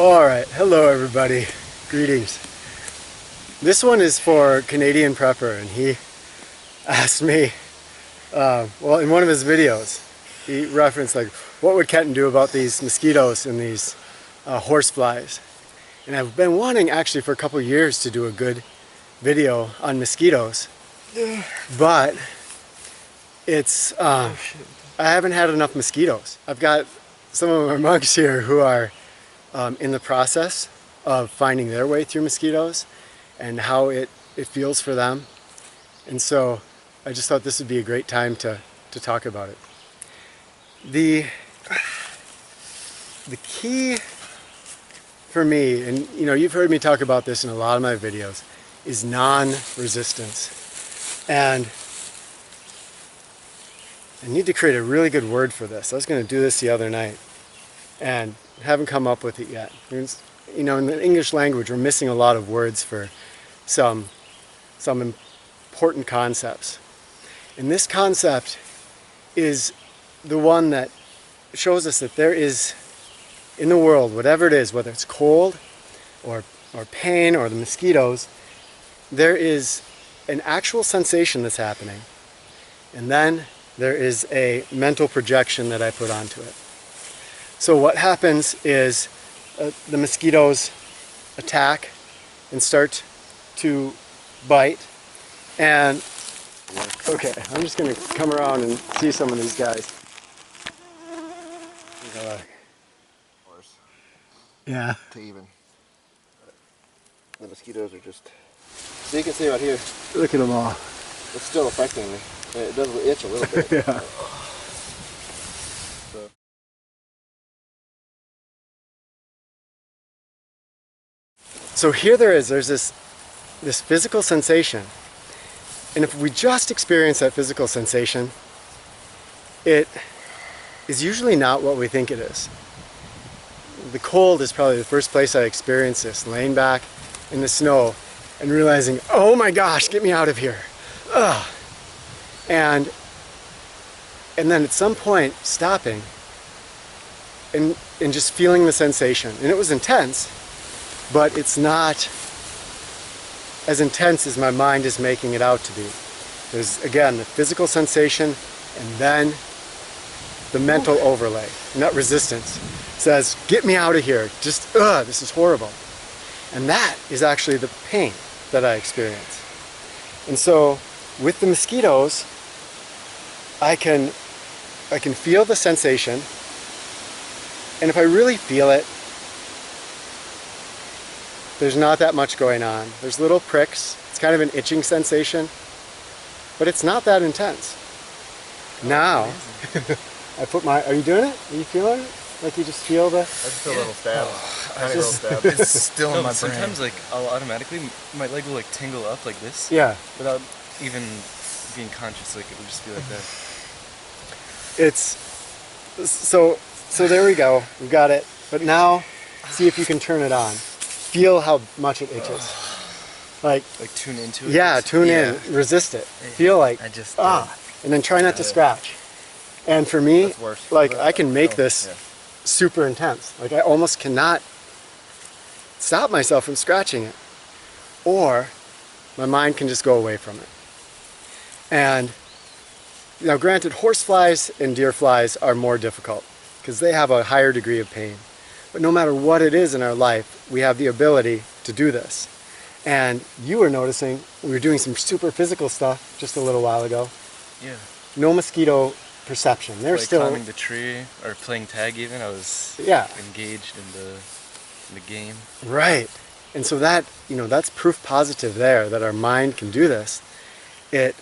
Alright, hello everybody. Greetings. This one is for Canadian Prepper, and he asked me, well, in one of his videos, he referenced like, what would Kenton do about these mosquitoes and these horseflies? And I've been wanting actually for a couple of years to do a good video on mosquitoes, but it's, I haven't had enough mosquitoes. I've got some of my monks here who are in the process of finding their way through mosquitoes and how it feels for them. And so I just thought this would be a great time to talk about it. The key for me, and you know, you've heard me talk about this in a lot of my videos, is non-resistance. And I need to create a really good word for this. I was going to do this the other night and haven't come up with it yet. There's, you know, in the English language we're missing a lot of words for some important concepts. And this concept is the one that shows us that there is in the world, whatever it is, whether it's cold or pain or the mosquitoes, there is an actual sensation that's happening, and then there is a mental projection that I put onto it. So what happens is the mosquitoes attack and start to bite, and okay, I'm just going to come around and see some of these guys. Yeah. To even. The mosquitoes are just. So you can see out here. Look at them all. It's still affecting me. It does itch a little bit. Yeah. So here there's this physical sensation, and if we just experience that physical sensation, it is usually not what we think it is. The cold is probably the first place I experienced this, laying back in the snow and realizing, oh my gosh, get me out of here. Ugh. And then at some point stopping and just feeling the sensation. And it was intense, but it's not as intense as my mind is making it out to be. There's, again, the physical sensation and then the mental overlay, not resistance, says, get me out of here, just, this is horrible. And that is actually the pain that I experience. And so with the mosquitoes, I can feel the sensation, and if I really feel it, there's not that much going on. There's little pricks, it's kind of an itching sensation, but it's not that intense. Now, I put my, are you doing it? Are you feeling it? Like you just feel the... I just feel a little stab. It's still in my brain. Sometimes like I'll automatically, my leg will like tingle up like this. Yeah. Without even being conscious, like it would just be like that. It's, so there we go, we've got it. But now, see if you can turn it on. Feel how much it itches. Like tune into it? Yeah, tune in, resist it. Feel like, and then try not to scratch. And for me, like I can make this super intense. Like I almost cannot stop myself from scratching it. Or my mind can just go away from it. And now granted, horseflies and deer flies are more difficult because they have a higher degree of pain. But no matter what it is in our life, we have the ability to do this. And you were noticing we were doing some super physical stuff just a little while ago. Yeah. No mosquito perception. They're like still climbing the tree or playing tag even. I was engaged in the game. Right. And so that, you know, that's proof positive there that our mind can do this. It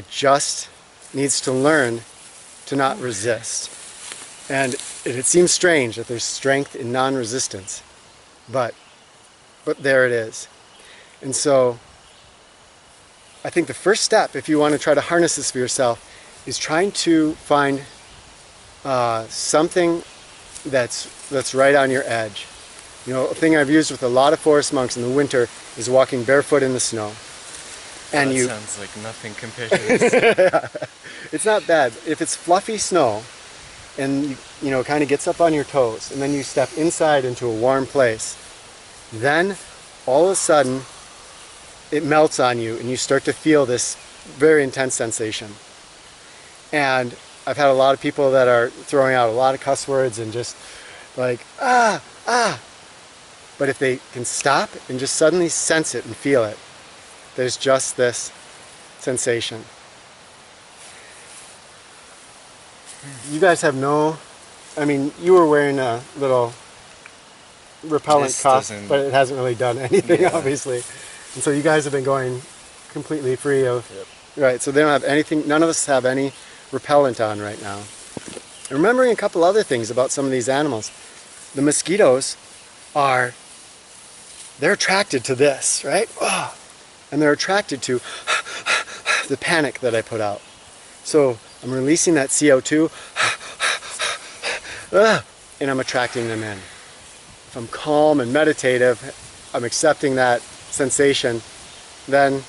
just needs to learn to not resist. And it seems strange that there's strength in non-resistance, but there it is. And so I think the first step, if you want to try to harness this for yourself, is trying to find something that's right on your edge. You know, a thing I've used with a lot of forest monks in the winter is walking barefoot in the snow. And that sounds like nothing compared to this. It's not bad. If it's fluffy snow, and you know, kind of gets up on your toes, and then you step inside into a warm place, then all of a sudden it melts on you and you start to feel this very intense sensation. And I've had a lot of people that are throwing out a lot of cuss words and just like, ah, ah. But if they can stop and just suddenly sense it and feel it, there's just this sensation. You guys have no, I mean, you were wearing a little repellent This cuff, doesn't- but it hasn't really done anything, Yeah. obviously. And so you guys have been going completely free of, Yep. right, so they don't have anything, none of us have any repellent on right now. And remembering a couple other things about some of these animals. The mosquitoes they're attracted to this, right? Oh, and they're attracted to the panic that I put out. So I'm releasing that CO2 and I'm attracting them in. If I'm calm and meditative, I'm accepting that sensation, then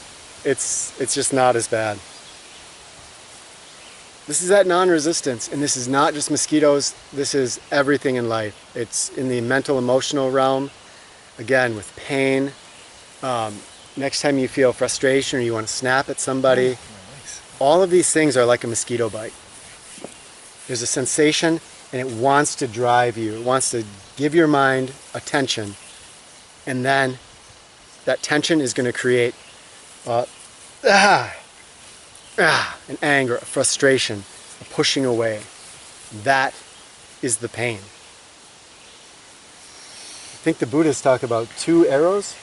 it's just not as bad. This is that non-resistance, and this is not just mosquitoes, this is everything in life. It's in the mental, emotional realm, again, with pain. Next time you feel frustration or you want to snap at somebody, Nice. all of these things are like a mosquito bite. There's a sensation, and it wants to drive you. It wants to give your mind attention, and then that tension is going to create an anger, a frustration, a pushing away. That is the pain. I think the Buddhists talk about 2 arrows.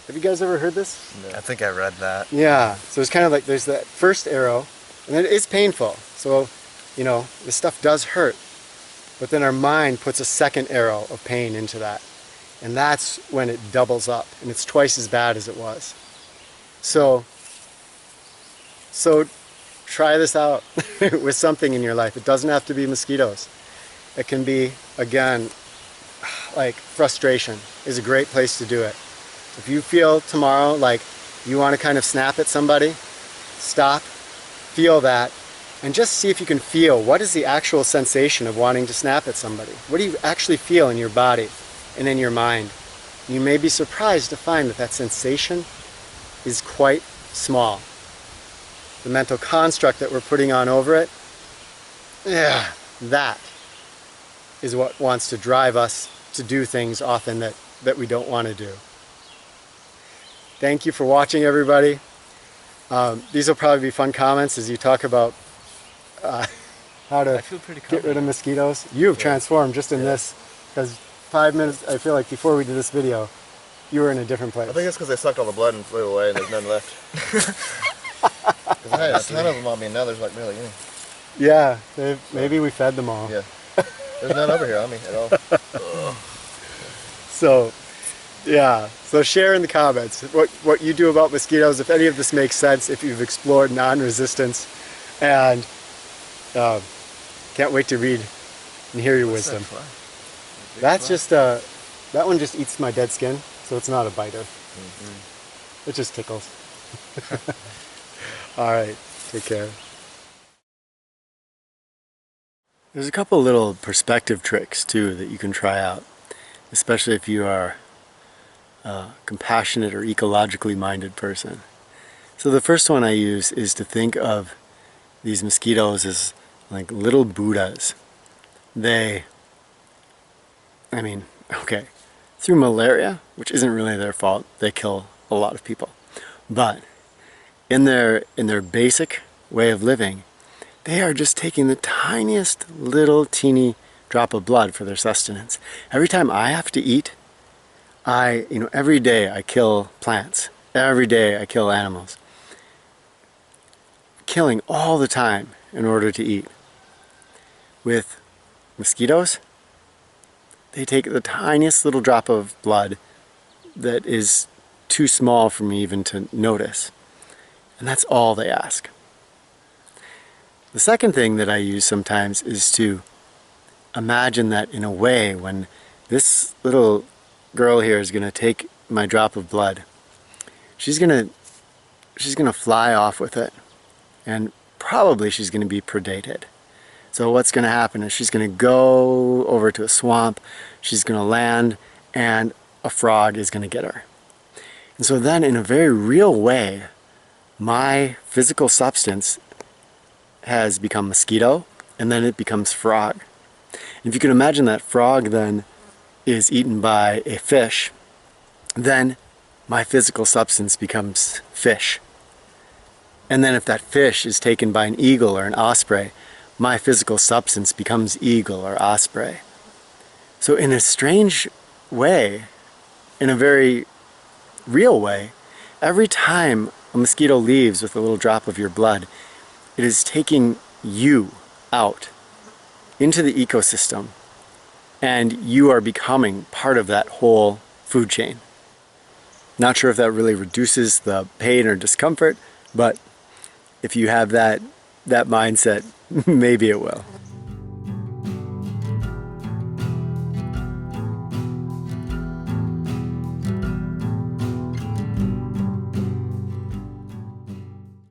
Have you guys ever heard this? No. I think I read that. Yeah, so it's kind of like there's that first arrow, and then it is painful. So, you know, this stuff does hurt. But then our mind puts a second arrow of pain into that. And that's when it doubles up, and it's twice as bad as it was. So try this out with something in your life. It doesn't have to be mosquitoes. It can be, again, like frustration is a great place to do it. If you feel tomorrow like you want to kind of snap at somebody, stop, feel that, and just see if you can feel what is the actual sensation of wanting to snap at somebody. What do you actually feel in your body and in your mind? You may be surprised to find that that sensation is quite small. The mental construct that we're putting on over it, yeah, that is what wants to drive us to do things often that we don't want to do. Thank you for watching, everybody. These will probably be fun comments as you talk about how to I feel pretty get rid of mosquitoes. You've transformed just in this, because 5 minutes, I feel like before we did this video, you were in a different place. I think it's because they sucked all the blood and flew away and there's none left. Because I had a ton of them on me and now there's like barely any. Yeah, maybe we fed them all. Yeah. There's none over here on me at all. So, yeah. So share in the comments what you do about mosquitoes, if any of this makes sense, if you've explored non-resistance, and can't wait to read and hear your wisdom. That's just that one just eats my dead skin, so it's not a biter. It just tickles. All right, take care. There's a couple little perspective tricks too that you can try out, especially if you are a compassionate or ecologically minded person. So the first one I use is to think of these mosquitoes as like little Buddhas. Through malaria, which isn't really their fault, they kill a lot of people. But in their basic way of living, they are just taking the tiniest little teeny drop of blood for their sustenance. Every time I have to eat, every day I kill plants. Every day I kill animals. Killing all the time in order to eat. With mosquitoes, they take the tiniest little drop of blood that is too small for me even to notice. And that's all they ask. The second thing that I use sometimes is to imagine that in a way when this little girl here is going to take my drop of blood, she's going to fly off with it, and probably she's going to be predated. So what's going to happen is she's going to go over to a swamp, she's going to land, and a frog is going to get her. And so then in a very real way, my physical substance has become mosquito, and then it becomes frog. And if you can imagine that frog then is eaten by a fish, then my physical substance becomes fish. And then if that fish is taken by an eagle or an osprey, my physical substance becomes eagle or osprey. So in a strange way, in a very real way, every time a mosquito leaves with a little drop of your blood, it is taking you out into the ecosystem, and you are becoming part of that whole food chain. Not sure if that really reduces the pain or discomfort, but if you have that mindset, maybe it will.